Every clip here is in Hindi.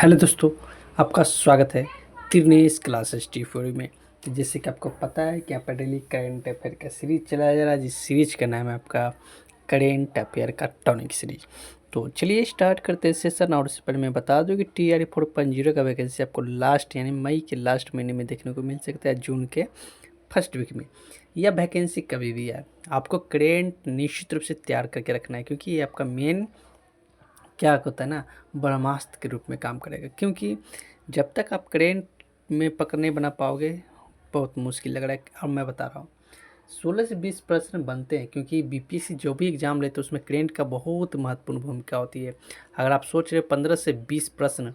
हेलो दोस्तों, आपका स्वागत है तिरनेस क्लासेस टी4 में। तो जैसे कि आपको पता है कि आपका डेली करेंट अफेयर का सीरीज चलाया जा रहा है, जिस सीरीज का नाम है आपका करेंट अफेयर का टॉनिक सीरीज। तो चलिए स्टार्ट करते हैं सेशन। और उससे पहले मैं बता दूं कि TRE 4.0 का वैकेंसी आपको लास्ट यानी मई के लास्ट महीने में देखने को मिल सकता है, जून के फर्स्ट वीक में। यह वैकेंसी कभी भी है, आपको करेंट निश्चित रूप से तैयार करके रखना है, क्योंकि ये आपका मेन क्या होता है ना, ब्रह्मास्त्र के रूप में काम करेगा। क्योंकि जब तक आप करेंट में पकड़ नहीं बना पाओगे, बहुत मुश्किल लग रहा है। और मैं बता रहा हूँ 16 से 20 प्रश्न बनते हैं, क्योंकि बीपीएससी जो भी एग्जाम लेते हैं उसमें करेंट का बहुत महत्वपूर्ण भूमिका होती है। अगर आप सोच रहे 15 से 20 प्रश्न,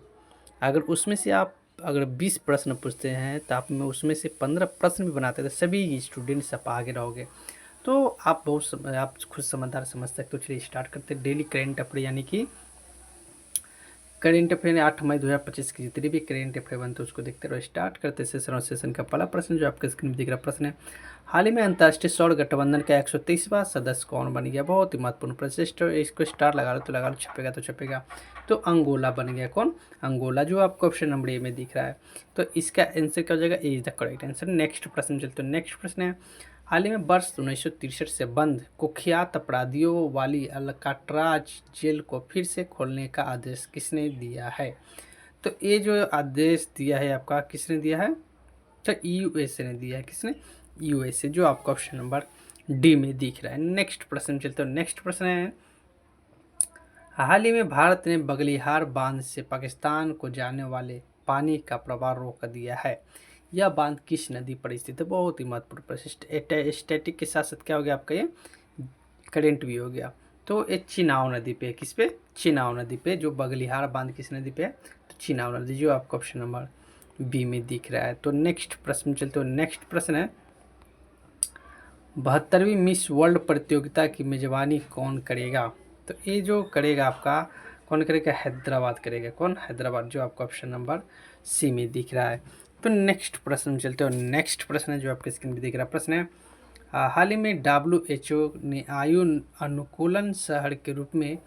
अगर उसमें से आप अगर 20 प्रश्न पूछते हैं तो आप में उसमें से 15 प्रश्न भी बनाते हैं, तो सभी स्टूडेंट्स आप आगे रहोगे। तो आप आप खुद समझदार समझ सकते हो। चलिए स्टार्ट करते हैं डेली करेंट अफेयर यानी कि करेंट अफेयर 8 मई 2025 की जितनी भी करेंट अफेयर बनते हैं उसको देखते रहो। स्टार्ट करते हैं सेशन। और सेशन का पहला प्रश्न जो आपके स्क्रीन में दिख रहा प्रश्न है, हाल ही में अंतर्राष्ट्रीय सौर गठबंधन का 130वां सदस्य कौन बन गया? बहुत ही महत्वपूर्ण प्रश्न। इसको स्टार लगा लो तो लगा लो, छपेगा तो छपेगा। तो अंगोला बन गया। कौन? अंगोला, जो आपको ऑप्शन नंबर ए में दिख रहा है। तो इसका आंसर क्या हो जाएगा? A is the correct answer. Next प्रश्न चलते हैं। नेक्स्ट प्रश्न है, हाल ही में वर्ष 1963 से बंद कुख्यात अपराधियों वाली अल्काट्राज जेल को फिर से खोलने का आदेश किसने दिया है? तो ये जो आदेश दिया है आपका, किसने दिया है? तो यूएसए ने दिया है। किसने? यूएसए, जो आपका ऑप्शन नंबर डी में दिख रहा है। नेक्स्ट प्रश्न चलते हैं। नेक्स्ट प्रश्न है, हाल ही में भारत ने बगलिहार बांध से पाकिस्तान को जाने वाले पानी का प्रवाह रोक दिया है। यह बांध किस नदी पर स्थित है? बहुत ही महत्वपूर्ण प्रश्न। स्टैटिक के साथ साथ क्या हो गया आपका, ये करेंट भी हो गया। तो ये चिनाव नदी पे है। किस पे? चिनाव नदी पे। जो बगलिहार बांध किस नदी पे है? तो चिनाव नदी, जो आपका ऑप्शन नंबर बी में दिख रहा है। तो नेक्स्ट प्रश्न चलते हो। नेक्स्ट प्रश्न है, 72वीं मिस वर्ल्ड प्रतियोगिता की मेजबानी कौन करेगा? तो ये जो करेगा आपका, कौन करेगा? हैदराबाद करेगा। कौन? हैदराबाद, जो आपका ऑप्शन नंबर सी में दिख रहा है। तो नेक्स्ट प्रश्न चलते हो। नेक्स्ट प्रश्न है जो आपके स्क्रीन पे दिख रहा है प्रश्न है, हाल ही में WHO ने आयु अनुकूलन शहर के रूप में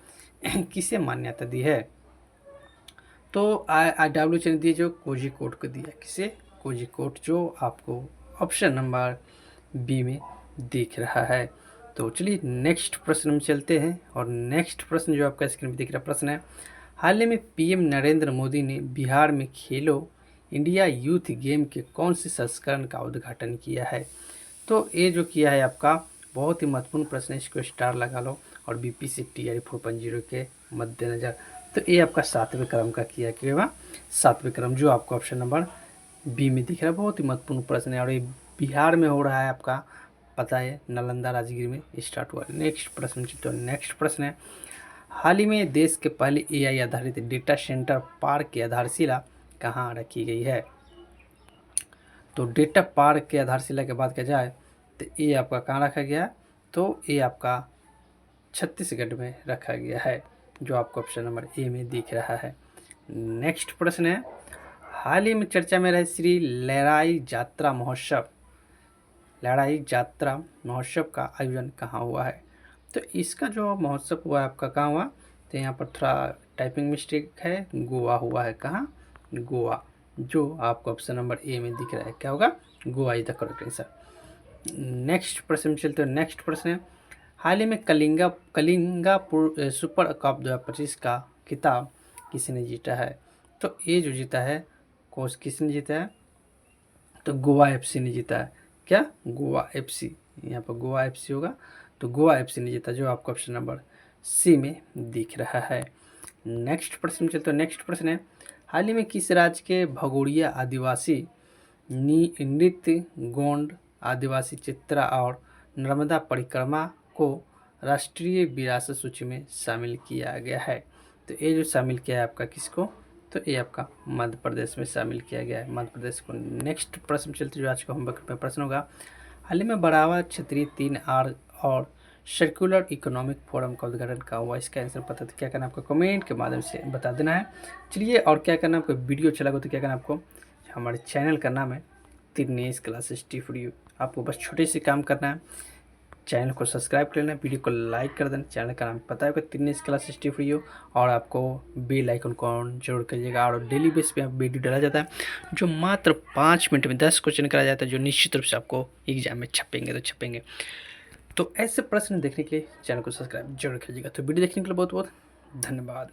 किसे मान्यता दी है? तो WHO ने दी, जो कोझिकोड को दिया। किसे? कोझिकोड, जो आपको ऑप्शन नंबर बी में दिख रहा है। तो चलिए नेक्स्ट प्रश्न में चलते हैं। और नेक्स्ट प्रश्न जो आपका स्क्रीन पर दिख रहा प्रश्न है, हाल ही में पीएम नरेंद्र मोदी ने बिहार में खेलो इंडिया यूथ गेम के कौन से संस्करण का उद्घाटन किया है? तो ये जो किया है आपका, बहुत ही महत्वपूर्ण प्रश्न है, इसको स्टार लगा लो। और बीपीएससी TRE 4.0 के मद्देनज़र तो ये आपका 7वें क्रम का किया गया, 7वें क्रम, जो आपको ऑप्शन नंबर बी में दिख रहा है। बहुत ही महत्वपूर्ण प्रश्न है और ये बिहार में हो रहा है आपका, पता है, नालंदा राजगीर में स्टार्ट हुआ। नेक्स्ट प्रश्न, तो नेक्स्ट प्रश्न है, हाल ही में देश के पहले AI आधारित डेटा सेंटर पार्क की आधारशिला कहाँ रखी गई है? तो डेटा पार्क के आधारशिला के बात किया जाए तो ये आपका कहाँ रखा गया? तो ये आपका छत्तीसगढ़ में रखा गया है, जो आपको ऑप्शन नंबर ए में दिख रहा है। नेक्स्ट प्रश्न है, हाल ही में चर्चा में रहे श्री लहराई जात्रा महोत्सव, लहराई जात्रा महोत्सव का आयोजन कहाँ हुआ है? तो इसका जो महोत्सव हुआ है आपका कहाँ हुआ? तो यहाँ पर थोड़ा टाइपिंग मिस्टेक है, गोवा हुआ है। कहाँ? गोवा, जो आपको ऑप्शन नंबर ए में दिख रहा है। क्या होगा? Goa is the correct answer. Next प्रश्न चलते हैं। नेक्स्ट प्रश्न है, हाल ही में कलिंगापुर सुपर कप 2025 का खिताब किसने जीता है? तो ये जो जीता है, कोच किसने जीता है? तो गोवा FC ने जीता है। क्या? गोवा FC, यहाँ पर गोवा FC होगा। तो गोवा FC ने जीता, जो आपको ऑप्शन नंबर सी में दिख रहा है। नेक्स्ट प्रश्न चलते हैं। नेक्स्ट प्रश्न है, हाल ही में किस राज्य के भगोड़िया आदिवासी नृत्य, गोंड आदिवासी चित्रा और नर्मदा परिक्रमा को राष्ट्रीय विरासत सूची में शामिल किया गया है? तो ये जो शामिल किया है आपका, किसको? तो ये आपका मध्य प्रदेश में शामिल किया गया है, मध्य प्रदेश को। नेक्स्ट प्रश्न चलते, जो आज का होमवर्क में प्रश्न होगा, हाल ही में बढ़ावा क्षेत्रीय 3R और सर्कुलर इकोनॉमिक फोरम का उद्घाटन कहाँ हुआ? इसका आंसर पता तो क्या करना आपको कमेंट के माध्यम से बता देना है। चलिए, और क्या करना आपको, वीडियो अच्छा लगा तो क्या करना आपको, हमारे चैनल का नाम है तिरनेस क्लासेस T4U, आपको बस छोटे से काम करना है, चैनल को सब्सक्राइब कर लेना, वीडियो को लाइक कर देना। चैनल का नाम पता होगा तिनेश क्लास हिस्ट्री फ्री हो, और आपको बेल आइकन को ऑन जरूर करिएगा। और डेली बेस पे वीडियो डाला जाता है जो मात्र 5 मिनट में 10 क्वेश्चन कराया जाता है, जो निश्चित रूप से आपको एग्जाम में छपेंगे तो छपेंगे। तो ऐसे प्रश्न देखने के लिए चैनल को सब्सक्राइब जरूर कीजिएगा। तो वीडियो देखने के लिए बहुत बहुत धन्यवाद।